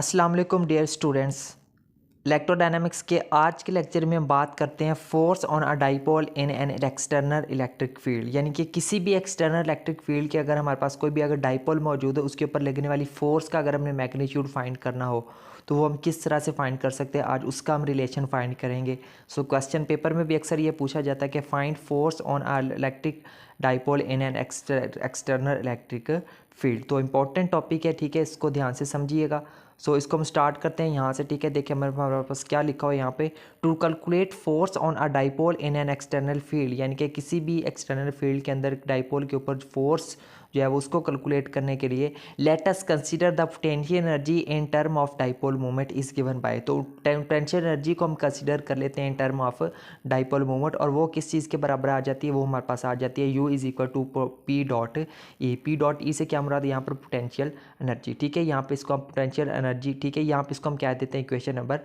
अस्सलाम वालेकुम dear students. Electrodynamics के आज के लेक्चर में हम बात करते हैं force on a dipole in an external electric field. यानी कि किसी भी एक्सटर्नल इलेक्ट्रिक फील्ड के अगर हमारे पास कोई भी अगर डाइपोल मौजूद है उसके ऊपर लगने वाली फोर्स का अगर हमें मैग्नीट्यूड फाइंड करना हो तो वो हम किस तरह से फाइंड कर सकते हैं, आज उसका हम रिलेशन फाइंड करेंगे। सो क्वेश्चन पेपर में भी अक्सर ये पूछा जाता है कि find force on a electric dipole in an external electric field. तो इम्पॉर्टेंट टॉपिक है, ठीक है, इसको ध्यान से समझिएगा। सो इसको हम स्टार्ट करते हैं यहाँ से, ठीक है। देखिए हमारे पास क्या लिखा हुआ है यहाँ पे, to calculate force on a dipole in an external field. यानी कि किसी भी एक्सटर्नल फील्ड के अंदर डाइपोल के ऊपर फोर्स जो है वो उसको कैलकुलेट करने के लिए let us consider the potential energy in term of dipole moment is given by. तो पोटेंशियल एनर्जी को हम कंसीडर कर लेते हैं in term of dipole moment, और वो किस चीज़ के बराबर आ जाती है, वो हमारे पास आ जाती है U is equal to p dot E. P dot E से क्या मुराद है यहाँ पर पोटेंशियल एनर्जी, ठीक है। यहाँ पे इसको हम पोटेंशियल एनर्जी, ठीक है, यहाँ पे इसको हम कह देते हैं इक्वेशन नंबर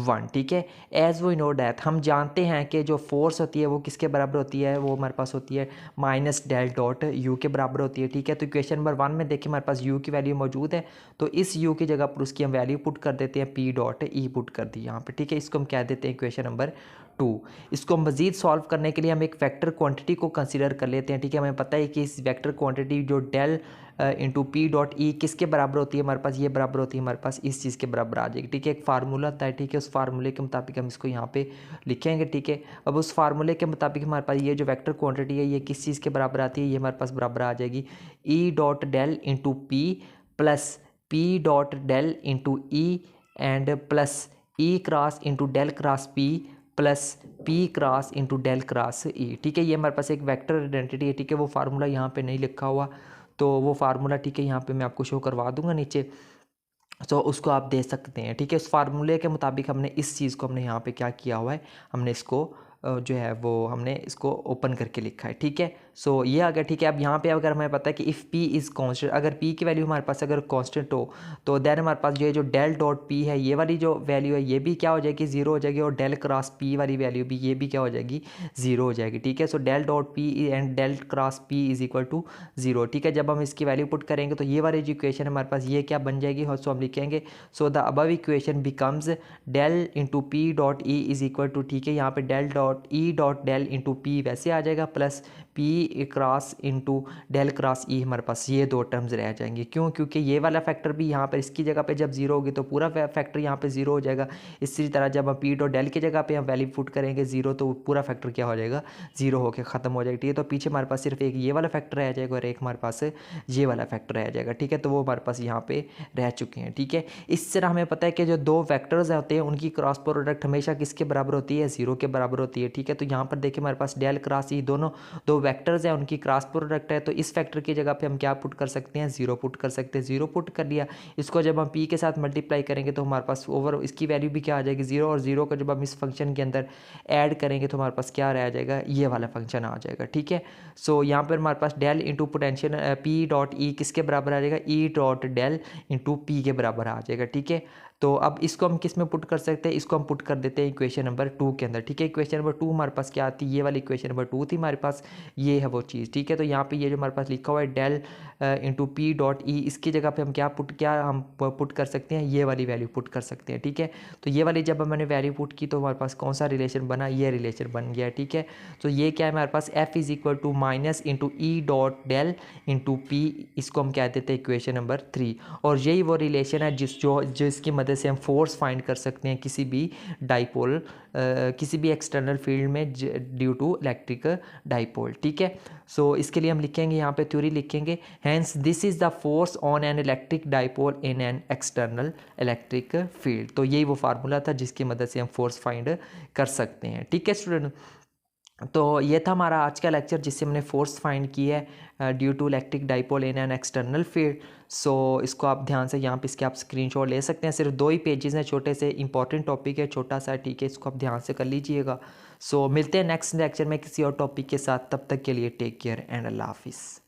1, ठीक है। एज वी नो दैट, हम जानते हैं कि जो फोर्स होती है वो किसके बराबर होती है, वो हमारे पास होती है माइनस डेल डॉट यू के बराबर होती है, ठीक है। तो इक्वेशन नंबर 1 में देखिए हमारे पास यू की वैल्यू मौजूद है, तो इस यू की जगह पर उसकी हम वैल्यू पुट कर देते हैं, पी डॉट ई पुट कर दी यहाँ पे, ठीक है। इसको हम कह देते हैं इक्वेशन नंबर 2। इसको मज़ीद सॉल्व करने के लिए हम एक वेक्टर क्वांटिटी को कंसीडर कर लेते हैं, ठीक है। हमें पता है कि इस वेक्टर क्वांटिटी जो del into P dot E किसके बराबर होती है, हमारे पास ये बराबर होती है, हमारे पास इस चीज़ के बराबर आ जाएगी, ठीक है। एक फार्मूला होता है, ठीक है, उस फार्मूले के मुताबिक हम इसको यहाँ पे लिखेंगे, ठीक है। अब उस फार्मूले के मुताबिक हमारे पास ये जो वेक्टर क्वांटिटी है ये किस चीज़ के बराबर आती है, ये हमारे पास बराबर आ जाएगी E dot del into P plus P dot del into E and plus E cross into del cross P plus P cross into del cross E, ठीक है। ये हमारे पास एक वेक्टर आइडेंटिटी है, ठीक है। वो फार्मूला यहाँ पे नहीं लिखा हुआ, तो वो फार्मूला, ठीक है, यहाँ पे मैं आपको शो करवा दूंगा नीचे, तो उसको आप दे सकते हैं, ठीक है। उस फार्मूले के मुताबिक हमने इस चीज़ को हमने यहाँ पे क्या किया हुआ है, हमने इसको जो है वो हमने इसको ओपन करके लिखा है, ठीक है। सो ये आ गया, ठीक है। अब यहाँ पे अगर हमें पता है कि इफ़ पी इज़ कांस्टेंट, अगर पी की वैल्यू हमारे पास अगर कांस्टेंट हो तो देन हमारे पास ये जो डेल डॉट पी है ये वाली जो वैल्यू है ये भी क्या हो जाएगी, ज़ीरो हो जाएगी, और डेल क्रॉस पी वाली वैल्यू भी ये भी क्या हो जाएगी, ज़ीरो हो जाएगी, ठीक है। So del dot p and del cross p is equal to zero, ठीक है। जब हम इसकी वैल्यू पुट करेंगे तो ये वाली जो इक्वेशन हमारे पास ये क्या बन जाएगी, सो हम लिखेंगे so the above equation becomes del into P dot E is equal to, ठीक है, यहाँ पे del dot E dot del into P वैसे आ जाएगा, plus P cross into del cross E हमारे पास ये दो टर्म्स रह जाएंगे। क्यों? क्योंकि ये वाला फैक्टर भी यहाँ पर इसकी जगह पे जब जीरो होगी तो पूरा फैक्टर यहाँ पे जीरो हो जाएगा। इसी तरह जब हम पी डॉट डेल की जगह पे हम वैल्यू पुट करेंगे जीरो तो पूरा फैक्टर क्या हो जाएगा, जीरो होकर ख़त्म हो जाएगा, ठीक है। तो पीछे हमारे पास सिर्फ एक ये वाला फैक्टर रह जाएगा और एक हमारे पास ये वाला फैक्टर रह जाएगा, ठीक है। तो वो हमारे पास यहाँ पे रह चुके हैं, ठीक है। इस तरह हमें पता है कि जो दो वैक्टर्स होते हैं उनकी क्रॉस प्रोडक्ट हमेशा किसके बराबर होती है, जीरो के बराबर होती है, ठीक है। तो यहाँ पर देखिए हमारे पास डेल क्रॉस ई दोनों दो वेक्टर्स हैं उनकी क्रॉस प्रोडक्ट है, तो इस फैक्टर की जगह पे हम क्या पुट कर सकते हैं, जीरो पुट कर सकते हैं। जीरो पुट कर लिया, इसको जब हम पी के साथ मल्टीप्लाई करेंगे तो हमारे पास ओवर इसकी वैल्यू भी क्या आ जाएगी, जीरो, और जीरो को जब हम इस फंक्शन के अंदर ऐड करेंगे तो हमारे पास क्या रह जाएगा, ये वाला फंक्शन आ जाएगा, ठीक है। सो यहाँ पर हमारे पास del into potential P dot E किसके बराबर आ जाएगा, E dot del into P के बराबर आ जाएगा, ठीक है। तो अब इसको हम किस में पुट कर सकते हैं, इसको हम पुट कर देते हैं इक्वेशन नंबर 2 के अंदर, ठीक है। इक्वेशन नंबर 2 हमारे पास क्या आती है, ये वाली इक्वेशन नंबर 2 थी हमारे पास, ये है वो चीज़, ठीक है। तो यहाँ पे ये जो हमारे पास लिखा हुआ है del into P dot E, इसकी जगह पे हम क्या हम पुट कर सकते हैं, ये वाली वैल्यू पुट कर सकते हैं, ठीक है। तो ये वाली जब मैंने वैल्यू पुट की तो हमारे पास कौन सा रिलेशन बना, ये रिलेशन बन गया, ठीक है। तो ये क्या है हमारे पास, F is equal to minus into E dot del into P, इसको हम कह देते हैं इक्वेशन नंबर 3। और यही वो रिलेशन है जिसकी मदद से हम फोर्स फाइंड कर सकते हैं किसी भी डाइपोल किसी भी एक्सटर्नल फील्ड में ड्यू टू इलेक्ट्रिक डाइपोल, ठीक है। सो इसके लिए हम लिखेंगे यहाँ पे थ्योरी लिखेंगे, hence this is the force on an electric dipole in an external electric field. तो यही वो फार्मूला था जिसकी मदद से हम फोर्स फाइंड कर सकते हैं, ठीक है स्टूडेंट। तो ये था हमारा आज का लेक्चर जिससे हमने फोर्स फाइंड की है due to electric dipole in an external field. So इसको आप ध्यान से यहाँ पे इसके आप स्क्रीनशॉट ले सकते हैं, सिर्फ 2 ही पेजेस हैं, छोटे से इंपॉर्टेंट टॉपिक है, छोटा सा, ठीक है। इसको आप ध्यान से कर लीजिएगा। सो मिलते हैं नेक्स्ट लेक्चर में किसी और टॉपिक के साथ, तब तक के लिए टेक केयर एंड अल्लाह हाफिज़।